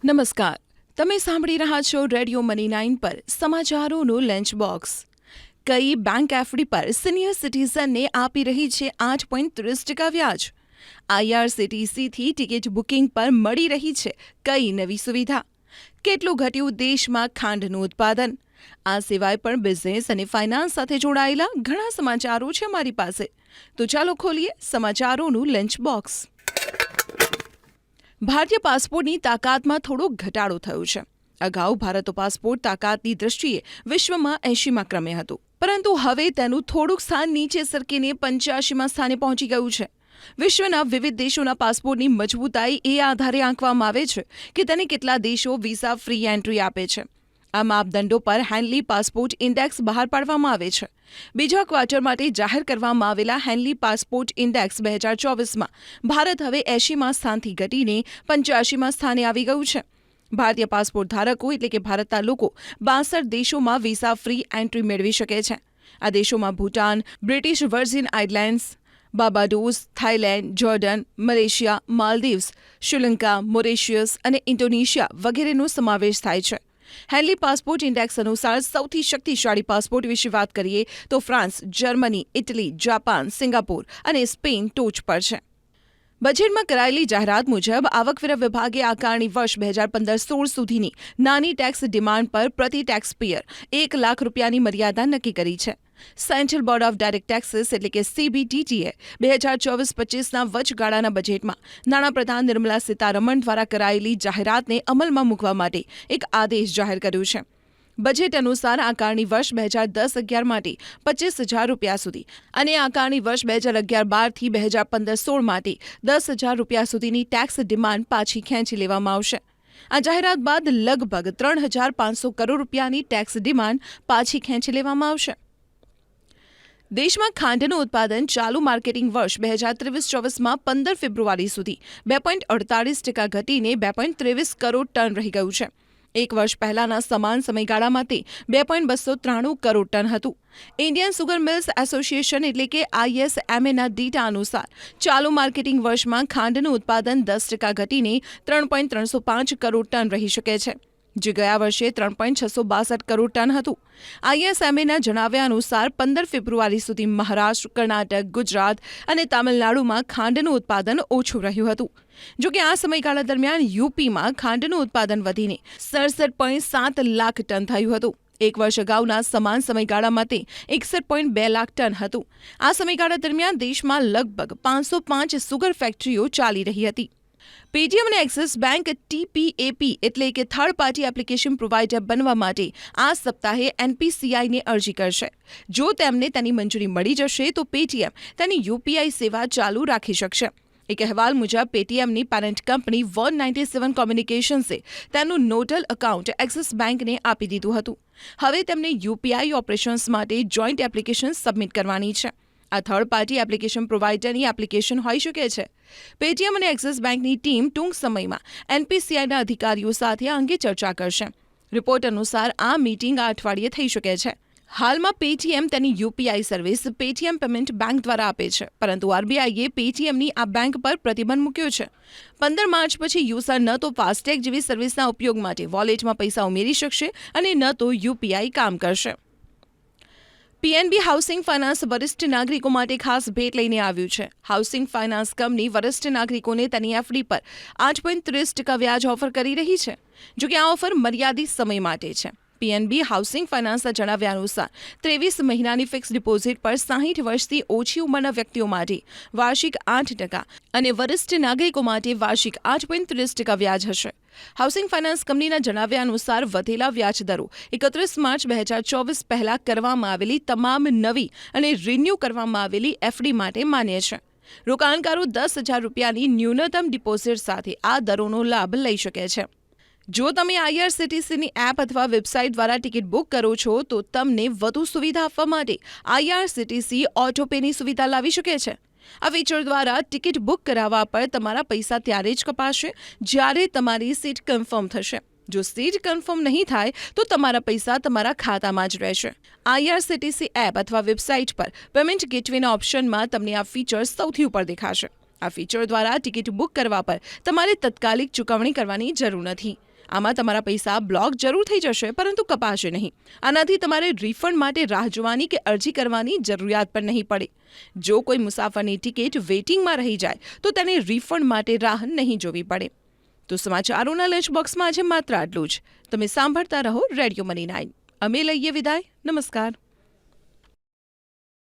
નમસ્કાર, તમે સાંભળી રહ્યા છો રેડિયો મની 9 પર સમાચારોનું લંચ બોક્સ. કઈ બેંક એફડી પર સિનિયર સિટીઝનને આપી રહી છે 8.30% વ્યાજ? IRCTCથી ટિકિટ બુકિંગ પર મળી રહી છે કઈ નવી સુવિધા? કેટલું ઘટ્યું દેશમાં ખાંડનું ઉત્પાદન? આ સિવાય પણ બિઝનેસ અને ફાઇનાન્સ સાથે જોડાયેલા ઘણા સમાચારો છે અમારી પાસે. તો ચાલો ખોલીએ સમાચારોનું લંચ બોક્સ. ભારતીય પાસપોર્ટની તાકાતમાં થોડો ઘટાડો થયો છે. અગાઉ ભારતનો પાસપોર્ટ તાકાતની દૃષ્ટિએ વિશ્વમાં 80મા ક્રમે હતું, પરંતુ હવે તેનું થોડુંક સ્થાન નીચે સરકીને 85મા સ્થાને પહોંચી ગયું છે. વિશ્વના વિવિધ દેશોના પાસપોર્ટની મજબૂતાઈ એ આધારે આંકવામાં આવે છે કે તેને કેટલા દેશો વિઝા ફ્રી એન્ટ્રી આપે છે. આ માપદંડો પર હેનલી પાસપોર્ટ ઇન્ડેક્સ બહાર પાડવામાં આવે છે. બીજા ક્વાર્ટર માટે જાહેર કરવામાં આવેલા હેનલી પાસપોર્ટ ઇન્ડેક્સ 2024માં ભારત હવે 80મા સ્થાનથી ઘટીને 85મા સ્થાને આવી ગયું છે. ભારતીય પાસપોર્ટ ધારકો એટલે કે ભારતના લોકો 62 દેશોમાં વિઝા ફ્રી એન્ટ્રી મેળવી શકે છે. આ દેશોમાં Bhutan, British virgin islands, Barbados, Thailand, Jordan, Malaysia, Maldives, Sri Lanka, Mauritius અને ઇન્ડોનેશિયા વગેરેનો સમાવેશ થાય છે. હેનલી પાસપોર્ટ ઇન્ડેક્સ અનુસાર સૌથી શક્તિશાળી પાસપોર્ટ વિશે વાત કરીએ તો France, Germany, Italy, Japan, Singapore અને સ્પેન ટોચ પર છે. બજેટમાં કરાયેલી જાહેરાત મુજબ આવકવેરા વિભાગે આકારણી વર્ષ 2015-16 સુધીની નાની ટેક્સ ડિમાન્ડ પર પ્રતિ ટેક્સ પેયર ₹1 લાખ મર્યાદા નક્કી કરી છે. Central board of direct taxes એટલે કે CBDTએ 2024-25ના વચગાળાના બજેટમાં નાણાપ્રધાન નિર્મલા સીતારમણ દ્વારા કરાયેલી જાહેરાતને અમલમાં મૂકવા માટે એક આદેશ જાહેર કર્યો છે. બજેટ અનુસાર આકારણી વર્ષ 2010-11 માટે ₹25,000 સુધી અને આકારણી વર્ષ 2011-12થી 2015-16 માટે ₹10,000 સુધીની ટેક્સ ડિમાન્ડ પાછી ખેંચી લેવામાં આવશે. આ જાહેરાત બાદ લગભગ ₹3,500 કરોડની ટેક્સ ડિમાન્ડ પાછી ખેંચી લેવામાં આવશે. દેશમાં ખાંડનું ઉત્પાદન ચાલુ માર્કેટિંગ વર્ષ 2023-24માં 15 ફેબ્રુઆરી સુધી 2.48% ઘટીને 2.23 કરોડ ટન રહી ગયું છે. એક વર્ષ પહેલાના સમાન સમયગાળામાં તે 2.293 કરોડ ટન હતું. ઇન્ડિયન સુગર મિલ્સ એસોસિએશન એટલે કે ISMAના ડેટા અનુસાર ચાલુ માર્કેટિંગ વર્ષમાં ખાંડનું ઉત્પાદન 10% ઘટીને 3.305 કરોડ ટન રહી શકે છે, જે ગયા વર્ષે 3.662 કરોડ ટન હતું. ISMAના જણાવ્યા અનુસાર 15 ફેબ્રુઆરી સુધી મહારાષ્ટ્ર, કર્ણાટક, ગુજરાત અને તામિલનાડુમાં ખાંડનું ઉત્પાદન ઓછું રહ્યું હતું. જો કે આ સમયગાળા દરમિયાન યુપીમાં ખાંડનું ઉત્પાદન વધીને 67.7 લાખ ટન થયું હતું. એક વર્ષ અગાઉના સમાન સમયગાળામાં તે 61.2 લાખ ટન હતું. આ સમયગાળા દરમિયાન દેશમાં લગભગ 505 સુગર ફેક્ટરીઓ ચાલી રહી હતી. પેટીએમ અને એક્સિસ બેંક TPAP એટલે કે થર્ડ પાર્ટી એપ્લિકેશન પ્રોવાઇડર બનવા માટે આ સપ્તાહે NPCIને અરજી કરશે. જો તેમને તેની મંજૂરી મળી જશે તો પેટીએમ તેની UPI સેવા ચાલુ રાખી શકશે. એક અહેવાલ મુજબ પેટીએમની પેરેન્ટ કંપની 197 કોમ્યુનિકેશન્સે તેનું નોડલ એકાઉન્ટ એક્સિસ બેંકને આપી દીધું હતું. હવે તેમને UPI ઓપરેશન્સ માટે જોઈન્ટ એપ્લિકેશન સબમિટ કરવાની છે. આ થર્ડ પાર્ટી એપ્લિકેશન પ્રોવાઇડરની એપ્લિકેશન હોઈ શકે છે. પેટીએમ અને એક્સિસ બેંકની ટીમ ટૂંક સમયમાં NPCIના અધિકારીઓ સાથે આ અંગે ચર્ચા કરશે. રિપોર્ટ અનુસાર આ મીટિંગ આ અઠવાડિયે થઈ શકે છે. હાલમાં પેટીએમ તેની UPI service Paytm payment bank દ્વારા આપે છે, પરંતુ RBIએ પેટીએમની આ બેંક પર પ્રતિબંધ મૂક્યો છે. 15 માર્ચ પછી યુઝર ન તો ફાસ્ટેગ જેવી સર્વિસના ઉપયોગ માટે વોલેટમાં પૈસા ઉમેરી શકશે અને ન તો UPI કામ કરશે. PNB હાઉસિંગ ફાઇનાન્સ વરિષ્ઠ નાગરિકો માટે ખાસ ભેટ લઈને આવ્યું છે. હાઉસિંગ ફાઇનાન્સ કંપની વરિષ્ઠ નાગરિકોને તેની એફડી પર 8.30% વ્યાજ ઓફર કરી રહી છે. જો કે આ ઓફર મર્યાદિત સમય માટે છે. PNB હાઉસિંગ ફાઇનાન્સના જણાવ્યા અનુસાર 23 મહિનાની ફિક્સ ડિપોઝિટ પર 60 વર્ષથી ઓછી ઉંમરના વ્યક્તિઓ માટે વાર્ષિક 8% અને વરિષ્ઠ નાગરિકો માટે વાર્ષિક 8.30% વ્યાજ હશે. હાઉસિંગ ફાઇનાન્સ કંપનીના જણાવ્યા અનુસાર વધેલા વ્યાજ દરો 31 માર્ચ 2024 પહેલા કરવામાં આવેલી તમામ નવી અને રિન્યૂ કરવામાં આવેલી એફડી માટે માન્ય છે. રોકાણકારો ₹10,000ની ન્યૂનતમ ડિપોઝિટ સાથે આ દરોનો લાભ લઈ શકે છે. જો તમે IRCTCની એપ અથવા વેબસાઇટ દ્વારા ટિકિટ બુક કરો છો તો તમને વધુ સુવિધા આપવા માટે IRCTC ઓટો પેની સુવિધા લાવી શકે છે. આ ફીચર દ્વારા ટિકિટ બુક કરાવવા પર તમારા પૈસા ત્યારે જ કપાશે જ્યારે તમારી સીટ કન્ફર્મ થશે. જો સીટ કન્ફર્મ નહીં થાય તો તમારા પૈસા તમારા ખાતામાં જ રહેશે. IRCTC એપ અથવા વેબસાઇટ પર પેમેન્ટ ગેટવેના ઓપ્શનમાં તમને આ ફીચર સૌથી ઉપર દેખાશે. આ ફીચર દ્વારા ટિકિટ બુક કરવા પર તમારે તત્કાલિક ચૂકવણી કરવાની જરૂર નથી. આમાં તમારા પૈસા બ્લોક જરૂર થઈ જશે, પરંતુ કપાશે નહીં. આનાથી તમારે રિફંડ માટે રાહ જોવાની કે અરજી કરવાની જરૂરિયાત પણ નહીં પડે. જો કોઈ મુસાફરની ટિકિટ વેઇટિંગમાં રહી જાય તો તેને રિફંડ માટે રાહ નહીં જોવી પડે. તો સમાચારોના લંચ બોક્સમાં આજે માત્ર આટલું જ. તમે સાંભળતા રહો રેડિયો મની 9. અમે લઈએ વિદાય. નમસ્કાર.